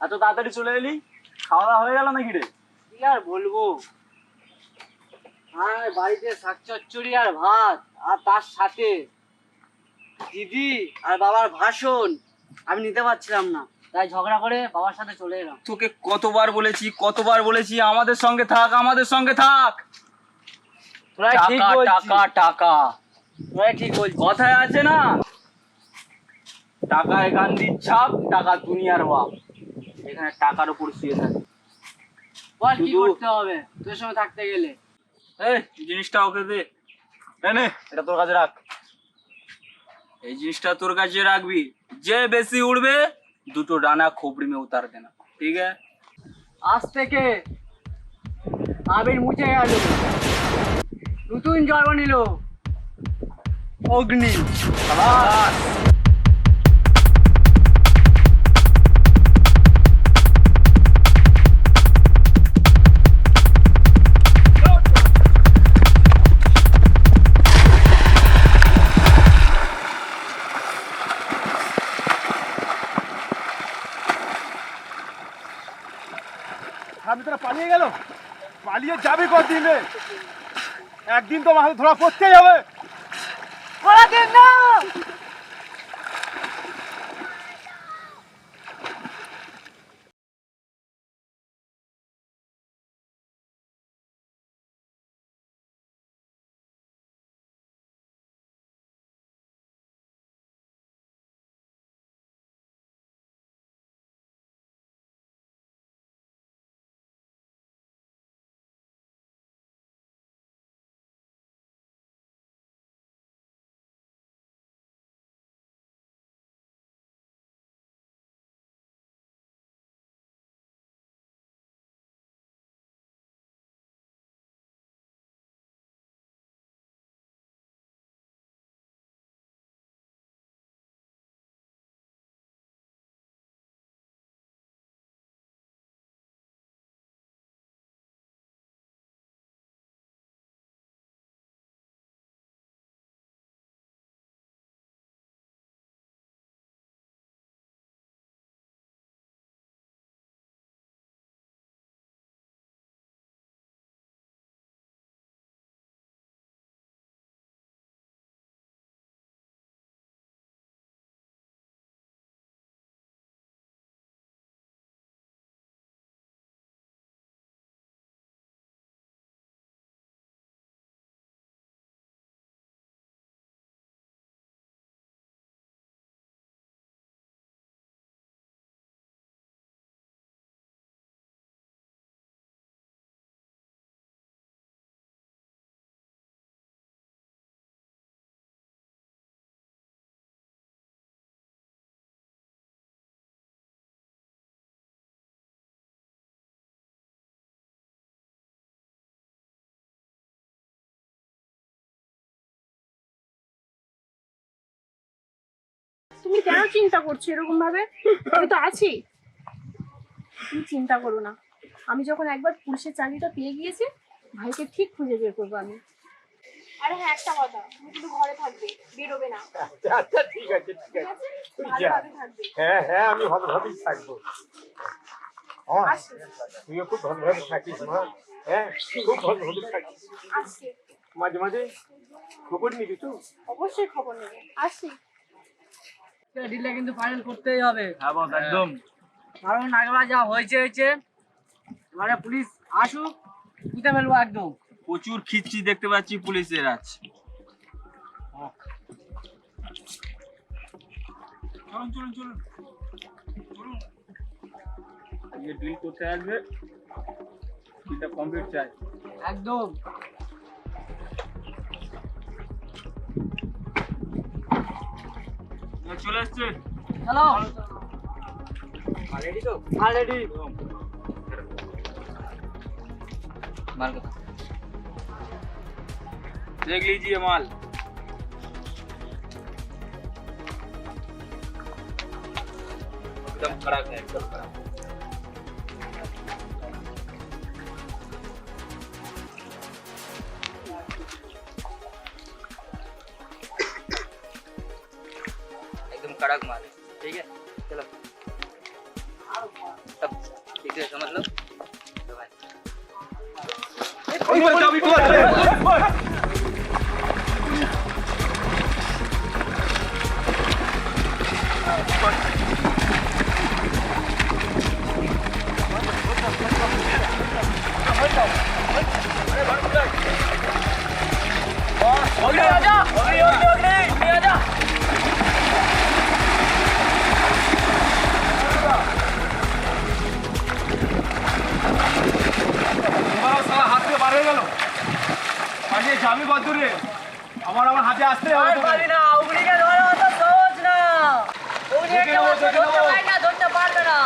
এত তাড়াতাড়ি চলে এলি? খাওয়া দাওয়া হয়ে গেল নাকি রে? কি আর বলবো, হ্যাঁ বাড়িতে শাক চচ্চড়ি আর ভাত, আর তার সাথে দিদি আর বাবার ভাষণ আমি নিতে পারছিলাম না, তাই ঝগড়া করে বাবার সাথে চলে এলাম। তোকে কতবার বলেছি আমাদের সঙ্গে থাক। তোরা ঠিক বলছিস, টাকা তোরা ঠিক বলছিস। কথায় আছে না, টাকায় গান্ধীর ছাপ, টাকা দুনিয়ার বাপ। এখানে টাকার উপর শুয়ে থাকে। বল কি করতে হবে তোর সঙ্গে থাকতে গেলে? এই জিনিসটা ওকে দে। নে, এটা তোর কাছে রাখ। এই জিনিসটা তোর কাছে রাখবি। যে বেশি উড়বে দুটো ডানা खोपड़ी में उतार देना, ठीक है? আজ থেকে আবির মুছে গেল, নতুন জন্ম নিল অগ্নি। শাবাশ। আমি তোরা পালিয়ে গেল, পালিয়ে যাবি কদিনে? একদিন তো মাথা ধরা পড়তেই হবে। তুমি কেন চিন্তা করছো এরকম ভাবে? আমি তো আছি, তুমি চিন্তা করো না। আমি যখন একবার পুলিশের চাকরিটা পেয়ে গিয়েছি, ভাইকে ঠিক খুঁজে বের করবো আমি। আরে হ্যাঁ, একটা কথা, তুমি কিন্তু ঘরে থাকবে, বেরোবে না। আচ্ছা ঠিক আছে ভালোভাবে থাকবে। হ্যাঁ আমি ভালোভাবেই থাকবো। আসছি। তুইও খুব ভালোভাবে থাকিস মা। হ্যাঁ খুব ভালোভাবে থাকিস। আসছি, মাঝে মাঝে খবর নিবি তো। অবশ্যই খবর নেবে। আসছি। ডিলটা কিন্তু ফাইনাল করতেই হবে, হ্যাঁ বস, একদম। কারণ আগেবার যা হয়েছে এবারে পুলিশ আসুক, পুঁতে ফেলবো একদম। প্রচুর খিচ্ছি দেখতে পাচ্ছি পুলিশের আজ। চলুন ये ডিল করতে আসবে, ডিলটা কমপ্লিট চাই একদম। চলে আসছে। চলো, রেডি তো? মাল রেডি। माल का देख लीजिए माल। एकदम कड़क है, एकदम कड़क। एकदम कड़क माल है, ठीक है? चलो। হাত থেকে বার হয়ে গেল, পালিয়ে যাবি কত দূরে? আমার হাতে আসতে হবে তোকে। পারি না, অগ্নিকে ধরা অত সহজ না। অগ্নি একটা মাত্র ধরতে পারে না, ধরতে পারবে না।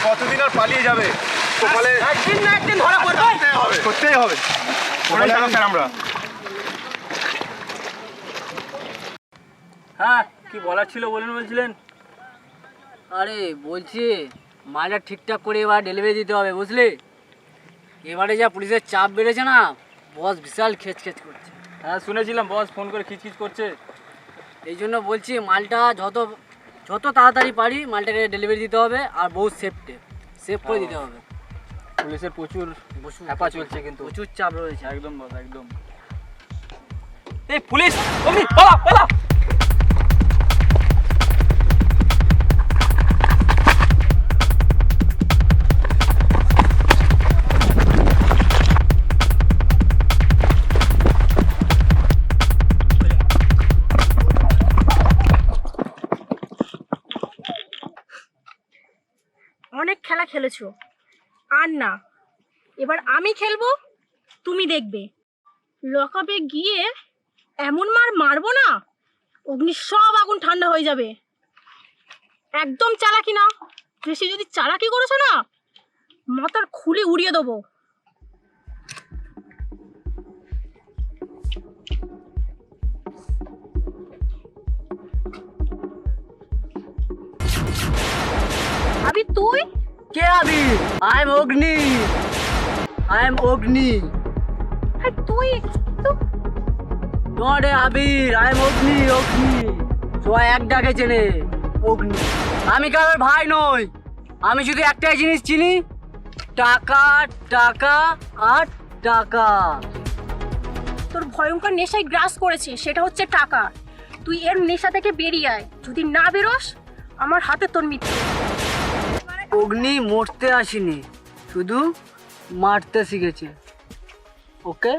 কতদিন আর পালিয়ে যাবে? সকালে একদিন না একদিন ধরা পড়বে। করতেই হবে। ওরাই স্যার আমরা। হ্যাঁ, কি বলার ছিল বলছিলেন? আরে বলছি মালটা ঠিকঠাক করে এবার ডেলিভারি দিতে হবে, বুঝলি? এবারে যা পুলিশের চাপ বেড়েছে না, বস বিশাল খেচ করছে। হ্যাঁ শুনেছিলাম, বস ফোন করে খিচখিচ করছে। এই জন্য বলছি মালটা যত তাড়াতাড়ি পারি মালটাকে ডেলিভারি দিতে হবে, আর বহু সেভ করে দিতে হবে। পুলিশের প্রচুর হ্যাপা চলছে, কিন্তু প্রচুর চাপ রয়েছে। একদম বস, একদম। এই পুলিশ, অগ্নি, পালা পালা। অনেক খেলা খেলেছো, আর না, এবার আমি খেলবো, তুমি দেখবে। লকআপে গিয়ে এমন মারবো না, অগ্নি সব আগুন ঠান্ডা হয়ে যাবে। একদম চালাকি না, বেশি যদি চালাকি করেছো না, মাথার খুলি উড়িয়ে দেবো। আবি তুই? কে আবি? আই এম অগ্নি। আর তুই তো নরে আবির, আই এম অগ্নি। সবাই এক ডাকে চেনে, অগ্নি। আমি কারোর ভাই নই, আমি শুধু একটাই জিনিস চিনি, টাকা টাকা আর টাকা। তোর ভয়ঙ্কর নেশায় গ্রাস করেছে, সেটা হচ্ছে টাকা। তুই এর নেশা থেকে বেরিয়ে আয়, যদি না বেরোস আমার হাতে তোর মৃত্যু। অগ্নি মরতে আসেনি, শুধু মারতে শিখেছে। ওকে,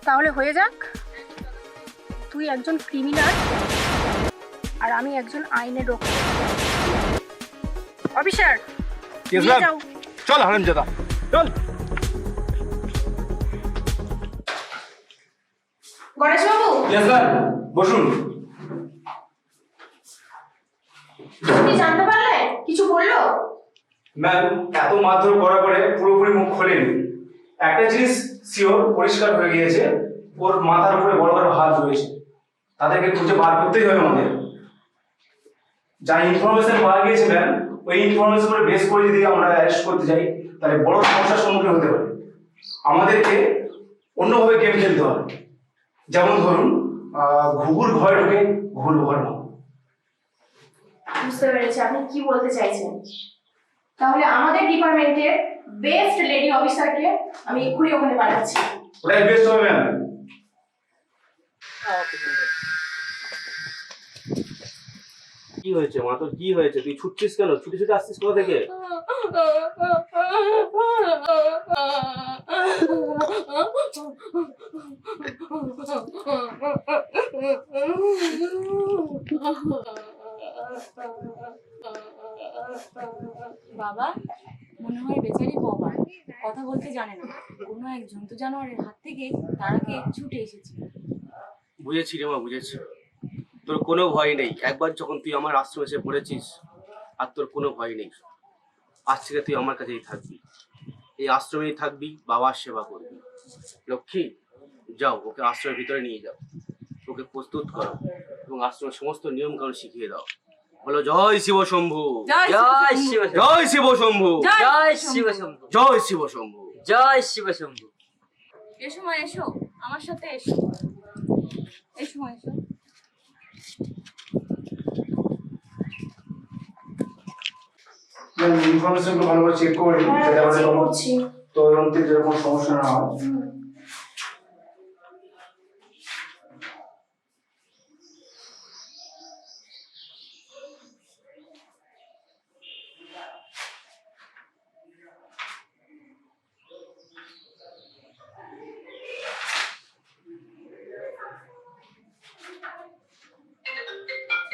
তাহলে হয়ে যাক, তুই একজন ক্রিমিনাল আর আমি একজন আইনের রক্ষক। অফিসার, নিয়ে যাও। চল হারামজাদা, চল। গণেশ বাবু, বসুন। তুমি জানতে পারলে? কিছু বললো? ম্যাম, এত মারধর করার পরে পুরোপুরি মুখ খোলেনি। একটা জিনিস শিওর, পরিষ্কার হয়ে গিয়েছে, ওর মাথার উপরে বড় বড় হাত রয়েছে। তাদেরকে খুঁজে বার করতেই হবে আমাদের। যা ইনফরমেশন পাওয়া গিয়েছে ম্যাম, ওই ইনফরমেশনের বেস করে যদি আমরা অ্যারেস্ট করতে যাই, তাহলে বড় সমস্যার সম্মুখীন হতে পারে। আমাদেরকে অন্যভাবে গেম খেলতে হবে। যেমন ধরুন, ঘুঘুর ঘরে ঢুকে ঘুঘুর ঘর না। বুঝতে পেরেছি আপনি কি বলতে চাইছেন। তাহলে আমাদের ডিপার্টমেন্টের বেস্ট লেডি অফিসারকে আমি এক্ষুনি ওখানে পাঠাচ্ছি। ওটাই বেস্ট হবে ম্যাম। কি হয়েছে মা, তোর কি হয়েছে? তুই ছুটছিস কেন? ছুটে ছুটে আসছিস কোথা থেকে? বাবা, মনে হয় বেচারি বাবা কথা বলতে জানে না, কোনো এক জন্তু জানোয়ারের হাত থেকে তারাকে ছুটে এসেছে। বুঝেছি রে মা, বুঝেছি। তোর কোনো ভয় নেই। একবার যখন তুই আমার আশ্রমে এসে পড়েছিস, আর তোর কোনো ভয় নেই। আজ থেকে তুই আমার কাছেই থাকবি, এই আশ্রমেই থাকবি, বাবার সেবা করবি। লক্ষ্মী, যাও ওকে আশ্রমের ভিতরে নিয়ে যাও, ওকে প্রস্তুত করো এবং আশ্রমের সমস্ত নিয়ম কানুন শিখিয়ে দাও। বলো জয় শিব শম্ভু, জয় শিব, জয় শিব শম্ভু, জয় শিব শম্ভু, জয় শিব শম্ভু। জয় শিব শম্ভু। এসো মা, এসো আমার সাথে এসো। সময় এসো। ইনফরমেশন গুলো ভালো করে চেক করে নিই, যাতে আমাদের কোনো তদন্তে যেরকম সমস্যা না হয়।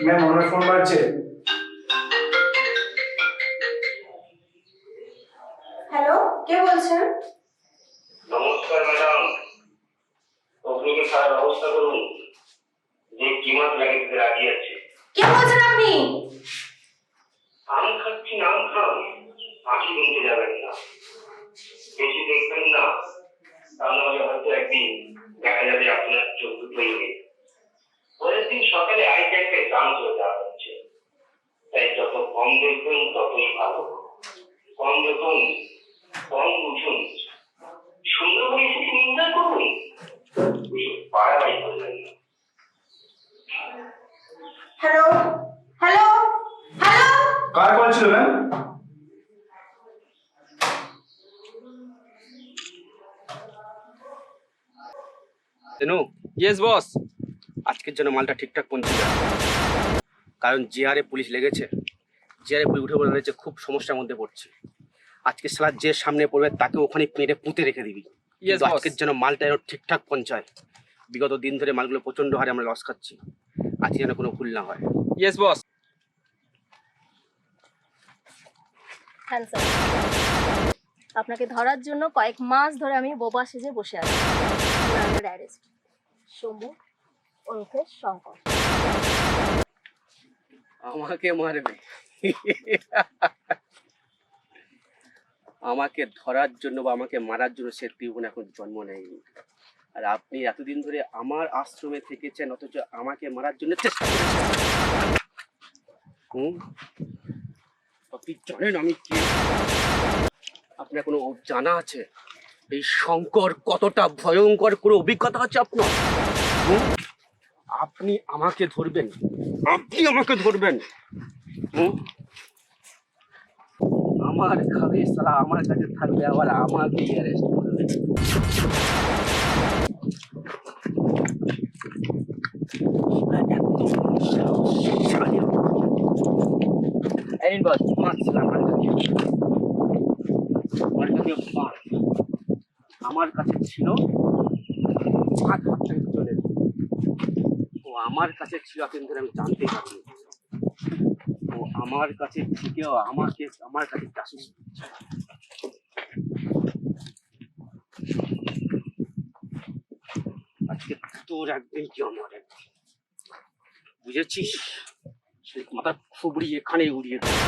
ম্যাম, আমার ফোন বাজছে। হ্যালো, কে বলছেন? নমস্কার ম্যাডাম, অগ্নিকে ছাড়ার ব্যবস্থা করুন। যে কিমাত লাগিয়ে দিতে রাজি আছে। কে বলছেন আপনি? আম খাচ্ছি, আম খান, আঁকি কিনতে যাবেন না, বেশি দেখবেন না, তা নাহলে হয়তো একদিন দেখা যাবে আপনার চোখ দুটোই নেই। পরের দিন সকালে আই ক্যাম্পে চান্স হয়ে যাওয়া হচ্ছে, তাই যত কম দেখবেন ততই ভালো। কম দেখুন, কম বুঝুন, সুন্দর পরিস্থিতি নির্ণয় করুন, বাড়াবাড়ি করবেন না। হ্যালো হ্যালো হ্যালো, কার কল ছিল ম্যাম? জানো, ইয়েস বস। আজকের জন্য মালটা ঠিকঠাক পৌঁছে যাবে, কারণ যে হারে পুলিশ লেগেছে, যে হারে পুলিশ উঠে বলেছে খুব সমস্যার মধ্যে পড়ছে। আজকে সালা যে সামনে পড়বে তাকে ওখানে পেড়ে পুঁতে রেখে দিবি। Yes, কিন্তু boss. আজকের যেন মালটা যেন ঠিকঠাক পৌঁছায়। বিগত দিন ধরে মালগুলো প্রচন্ড হারে আমরা লস খাচ্ছি, আজকে যেন কোনো ভুল না হয়। Yes boss. হ্যাঁ স্যার, আপনাকে ধরার জন্য কয়েক মাস ধরে আমি বোবা সেজে বসে আছি। অ্যারেস্ট শম্ভু ওরফে শঙ্কর। আমাকে মারবে? আমাকে ধরার জন্য বা আমাকে মারার জন্য সে ত্রিভুবন এখন জন্ম নেয়নি। আর আপনি এতদিন ধরে আমার আশ্রমে থেকেছেন, অথচ আমাকে মারার জন্য চেষ্টা করেছেন। আপনি জানেন আমি কি? আপনার কোনো জানা আছে এই শঙ্কর কতটা ভয়ঙ্কর কোনো অভিজ্ঞতা আছে আপনার? আপনি আমাকে ধরবেন? আপনি আমাকে ধরবেন? আমার খাবে সালা, আমার কাছে থাকবে, আবার আমাকে অ্যারেস্ট করবে। এই বস মারছিল আমার কাছে, আমার কাছে ছিল ও আমার কাছে ছিল, কিন্তু আমি জানতে পারিনি ও আমার কাছে থেকেও আমাকে আমার কাছে জাসুস করছে। আজকে তোর একদিন কি আমার একদিন, বুঝেছিস? সে মাথা খুবড়ি এখানে উড়িয়ে দেবে।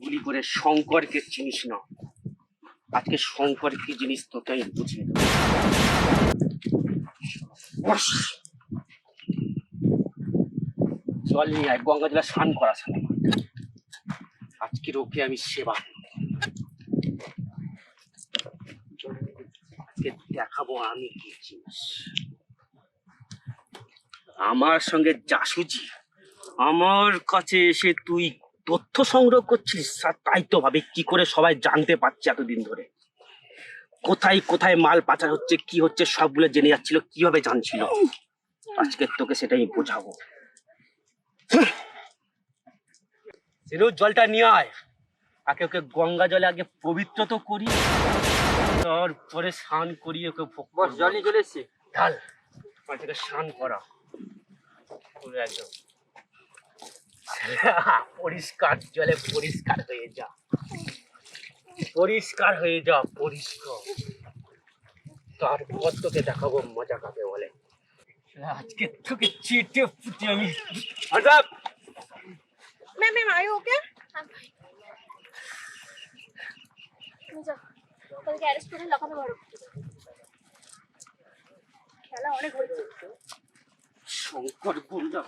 গুলি করে শঙ্করকে চিনিস না, আজকে শঙ্কর কি জিনিস তোকে আমি বুঝিয়ে দেবো। বস, জল নিয়ে আয়, গঙ্গা জলে স্নান করা ছাড়া আজকের ওকে আমি সেবা করব। আজকে দেখাবো আমি কি জিনিস। আমার সঙ্গে জাসুজি, আমার কাছে এসে তুই তথ্য সংগ্রহ করছিস, আর তাই তো ভাবে কি করে সবাই জানতে পারছে এতদিন ধরে কোথায় কোথায় মাল পাচার হচ্ছে, কি হচ্ছে সবগুলো জেনে যাচ্ছিল, কিভাবে জানছিল। আজকে তোকে সেটা আমি বোঝাবো। সিরু, জলটা নিয়ে আয়, আগে ওকে গঙ্গা জলে আগে পবিত্র তো করি, তারপরে স্নান করিয়ে ওকে ভোগ করবো। বস, জল নিয়ে চলে এসছি। ঢাল, থেকে স্নান করা পুরো একদম পরিষ্কার জলে পরিষ্কার হয়ে যা, পরিষ্কার হয়ে যা, পরিষ্কার। তারপর তোকে দেখাবো মজা কাকে বলে। আজকে তোকে চিটে ফুটে আমি ম্যাম ম্যাম আই ওকে? তুমি যাও, তাদেরকে অ্যারেস্ট করে লকাপে ভরো। খেলা অনেক হয়েছে। শঙ্কর গুন্ডা